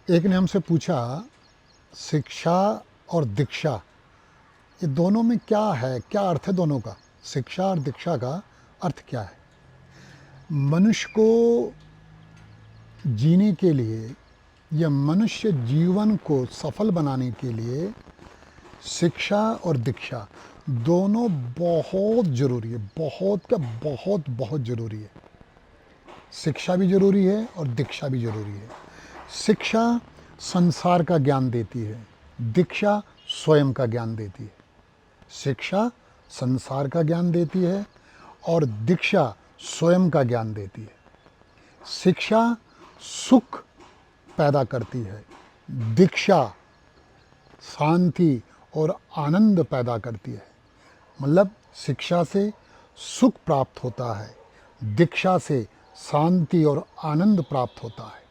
एक ने हमसे पूछा, शिक्षा और दीक्षा ये दोनों में क्या है, क्या अर्थ है दोनों का? शिक्षा और दीक्षा का अर्थ क्या है? मनुष्य को जीने के लिए या मनुष्य जीवन को सफल बनाने के लिए शिक्षा और दीक्षा दोनों बहुत ज़रूरी है। बहुत क्या, बहुत बहुत ज़रूरी है। शिक्षा भी ज़रूरी है और दीक्षा भी ज़रूरी है। शिक्षा संसार का ज्ञान देती है, दीक्षा स्वयं का ज्ञान देती है। शिक्षा संसार का ज्ञान देती है और दीक्षा स्वयं का ज्ञान देती है। शिक्षा सुख पैदा करती है, दीक्षा शांति और आनंद पैदा करती है। मतलब शिक्षा से सुख प्राप्त होता है, दीक्षा से शांति और आनंद प्राप्त होता है।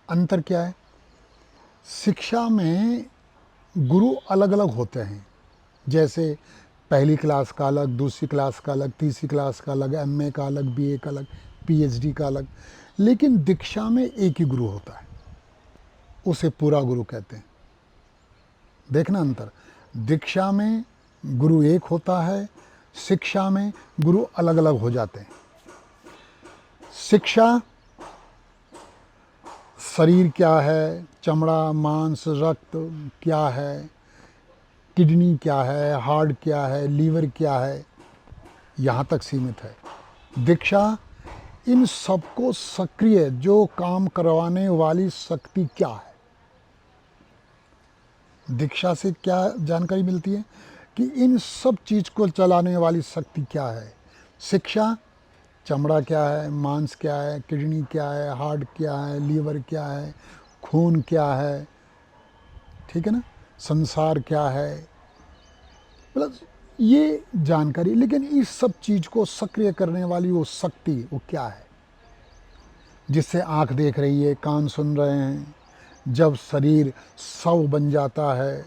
अंतर क्या है? शिक्षा में गुरु अलग अलग होते हैं। जैसे पहली क्लास का अलग, दूसरी क्लास का अलग, तीसरी क्लास का अलग, एमए का अलग, बीए का अलग, पीएचडी का अलग। लेकिन दीक्षा में एक ही गुरु होता है, उसे पूरा गुरु कहते हैं। देखना अंतर, दीक्षा में गुरु एक होता है, शिक्षा में गुरु अलग अलग हो जाते हैं। शिक्षा शरीर क्या है, चमड़ा मांस रक्त क्या है, किडनी क्या है, हार्ट क्या है, लीवर क्या है, यहाँ तक सीमित है। दीक्षा इन सबको सक्रिय जो काम करवाने वाली शक्ति क्या है। दीक्षा से क्या जानकारी मिलती है कि इन सब चीज़ को चलाने वाली शक्ति क्या है। शिक्षा चमड़ा क्या है, मांस क्या है, किडनी क्या है, हार्ट क्या है, लीवर क्या है, खून क्या है, ठीक है ना, संसार क्या है, मतलब ये जानकारी। लेकिन इस सब चीज़ को सक्रिय करने वाली वो शक्ति वो क्या है? जिससे आँख देख रही है, कान सुन रहे हैं, जब शरीर शव बन जाता है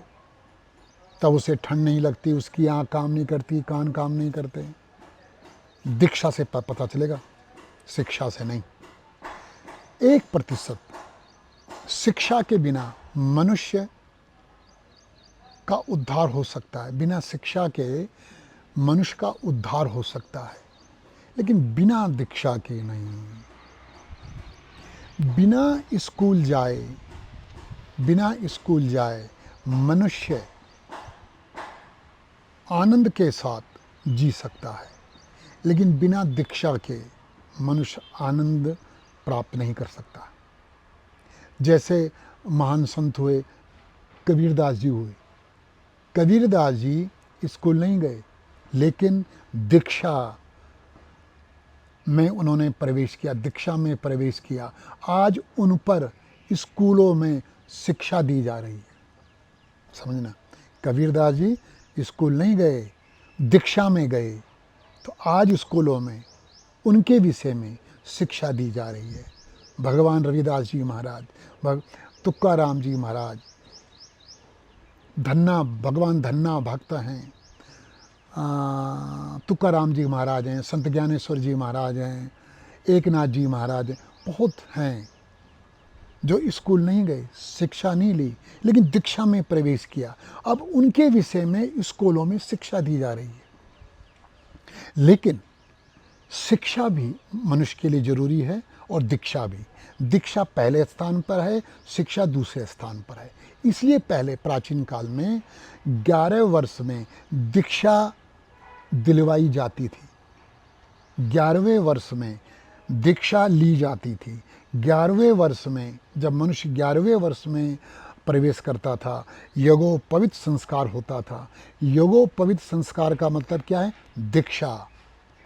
तब उसे ठंड नहीं लगती, उसकी आँख काम नहीं करती, कान काम नहीं करते। दीक्षा से पता चलेगा, शिक्षा से नहीं। 1% शिक्षा के बिना मनुष्य का उद्धार हो सकता है, बिना शिक्षा के मनुष्य का उद्धार हो सकता है, लेकिन बिना दीक्षा के नहीं। बिना स्कूल जाए मनुष्य आनंद के साथ जी सकता है, लेकिन बिना दीक्षा के मनुष्य आनंद प्राप्त नहीं कर सकता। जैसे महान संत हुए, कबीरदास जी हुए। कबीरदास जी स्कूल नहीं गए, लेकिन दीक्षा में उन्होंने प्रवेश किया, दीक्षा में प्रवेश किया। आज उन पर स्कूलों में शिक्षा दी जा रही है। समझना, कबीरदास जी स्कूल नहीं गए, दीक्षा में गए, तो आज स्कूलों में उनके विषय में शिक्षा दी जा रही है। भगवान रविदास जी महाराज, तुकाराम जी महाराज, भगवान धन्ना भक्त हैं, तुकाराम जी महाराज हैं, संत ज्ञानेश्वर जी महाराज हैं, एकनाथ जी महाराज हैं, बहुत हैं जो स्कूल नहीं गए, शिक्षा नहीं ली, लेकिन दीक्षा में प्रवेश किया। अब उनके विषय में स्कूलों में शिक्षा दी जा रही है। लेकिन शिक्षा भी मनुष्य के लिए ज़रूरी है और दीक्षा भी। दीक्षा पहले स्थान पर है, शिक्षा दूसरे स्थान पर है। इसलिए पहले प्राचीन काल में 11 वर्ष में दीक्षा दिलवाई जाती थी, 11वें वर्ष में दीक्षा ली जाती थी। 11वें वर्ष में जब मनुष्य 11वें वर्ष में प्रवेश करता था, यज्ञोपवीत संस्कार होता था। यज्ञोपवीत संस्कार का मतलब क्या है? दीक्षा।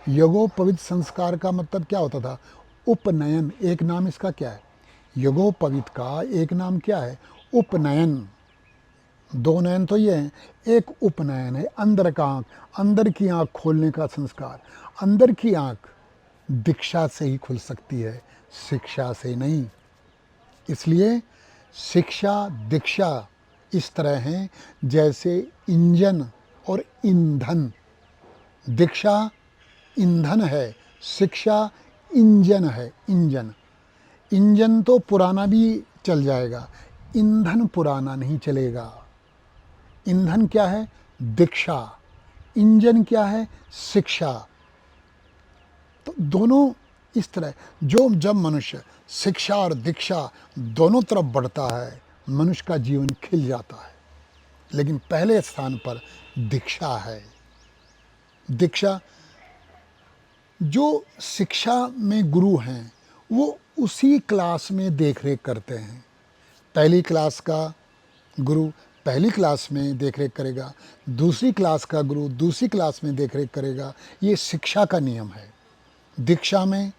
यज्ञोपवीत संस्कार का मतलब क्या होता था? उपनयन। एक नाम इसका क्या है? यज्ञोपवीत का एक नाम क्या है? उपनयन। 2 नयन तो ये हैं, एक उपनयन है, अंदर का आँख, अंदर की आँख खोलने का संस्कार। अंदर की आँख दीक्षा से ही खुल सकती है, शिक्षा से नहीं। इसलिए शिक्षा दीक्षा इस तरह हैं जैसे इंजन और ईंधन। दीक्षा ईंधन है, शिक्षा इंजन है। इंजन तो पुराना भी चल जाएगा। ईंधन पुराना नहीं चलेगा। ईंधन क्या है? दीक्षा। इंजन क्या है? शिक्षा। तो दोनों इस तरह, जो जब मनुष्य शिक्षा और दीक्षा दोनों तरफ बढ़ता है, मनुष्य का जीवन खिल जाता है। लेकिन पहले स्थान पर दीक्षा है। दीक्षा, जो शिक्षा में गुरु हैं वो उसी क्लास में देख रेख करते हैं। पहली क्लास का गुरु पहली क्लास में देख रेख करेगा, दूसरी क्लास का गुरु दूसरी क्लास में देख रेख करेगा। ये शिक्षा का नियम है। दीक्षा में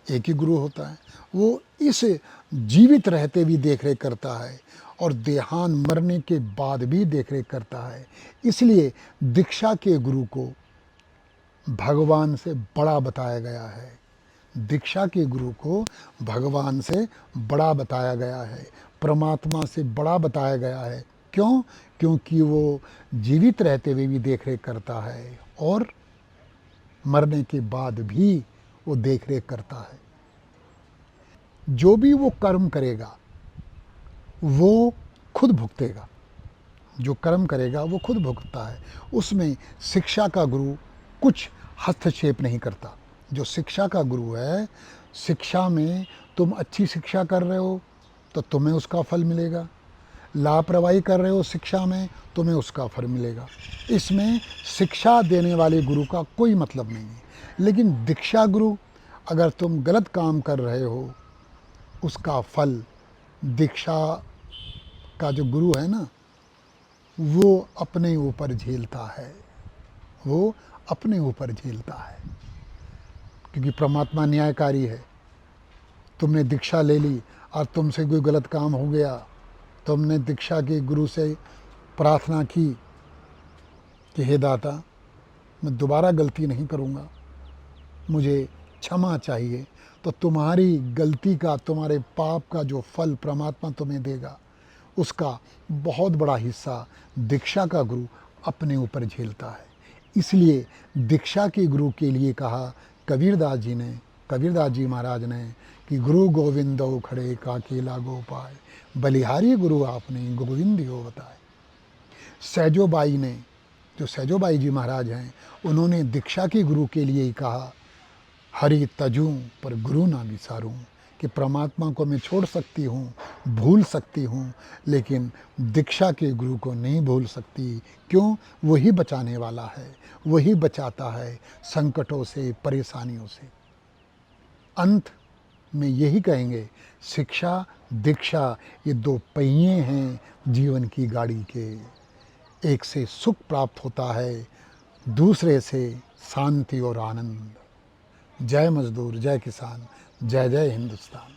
एक ही गुरु होता है, वो इस जीवित रहते भी देख रेख करता है और देहांत मरने के बाद भी देख रेख करता है। इसलिए दीक्षा के गुरु को भगवान से बड़ा बताया गया है। दीक्षा के गुरु को भगवान से बड़ा बताया गया है, परमात्मा से बड़ा बताया गया है। क्यों? क्योंकि वो जीवित रहते हुए भी देख रेख करता है और मरने के बाद भी वो देख रेख करता है। जो भी वो कर्म करेगा वो खुद भुगतेगा। जो कर्म करेगा वो खुद भुगतता है। उसमें शिक्षा का गुरु कुछ हस्तक्षेप नहीं करता। जो शिक्षा का गुरु है, शिक्षा में तुम अच्छी शिक्षा कर रहे हो तो तुम्हें उसका फल मिलेगा, लापरवाही कर रहे हो शिक्षा में, तुम्हें उसका फल मिलेगा। इसमें शिक्षा देने वाले गुरु का कोई मतलब नहीं है। लेकिन दीक्षा गुरु, अगर तुम गलत काम कर रहे हो, उसका फल दीक्षा का जो गुरु है ना, वो अपने ऊपर झेलता है। वो अपने ऊपर झेलता है, क्योंकि परमात्मा न्यायकारी है। तुमने दीक्षा ले ली और तुमसे कोई गलत काम हो गया, तुमने दीक्षा के गुरु से प्रार्थना की कि हे दाता, मैं दोबारा गलती नहीं करूँगा, मुझे क्षमा चाहिए, तो तुम्हारी गलती का, तुम्हारे पाप का जो फल परमात्मा तुम्हें देगा, उसका बहुत बड़ा हिस्सा दीक्षा का गुरु अपने ऊपर झेलता है। इसलिए दीक्षा के गुरु के लिए कहा कबीरदास जी महाराज ने कि गुरु गोविंदो खड़े काके लागो पाए, बलिहारी गुरु आपने गोविंद हो बताए। सैजोबाई ने, जो सैजोबाई जी महाराज हैं, उन्होंने दीक्षा के गुरु के लिए ही कहा, हरि तजूं पर गुरु ना विसारूं, कि परमात्मा को मैं छोड़ सकती हूँ, भूल सकती हूँ, लेकिन दीक्षा के गुरु को नहीं भूल सकती। क्यों? वही बचाने वाला है, वही बचाता है संकटों से, परेशानियों से। अंत में यही कहेंगे, शिक्षा दीक्षा ये दो पहिए हैं जीवन की गाड़ी के। एक से सुख प्राप्त होता है, दूसरे से शांति और आनंद। जय मजदूर, जय किसान, जय जय हिंदुस्तान।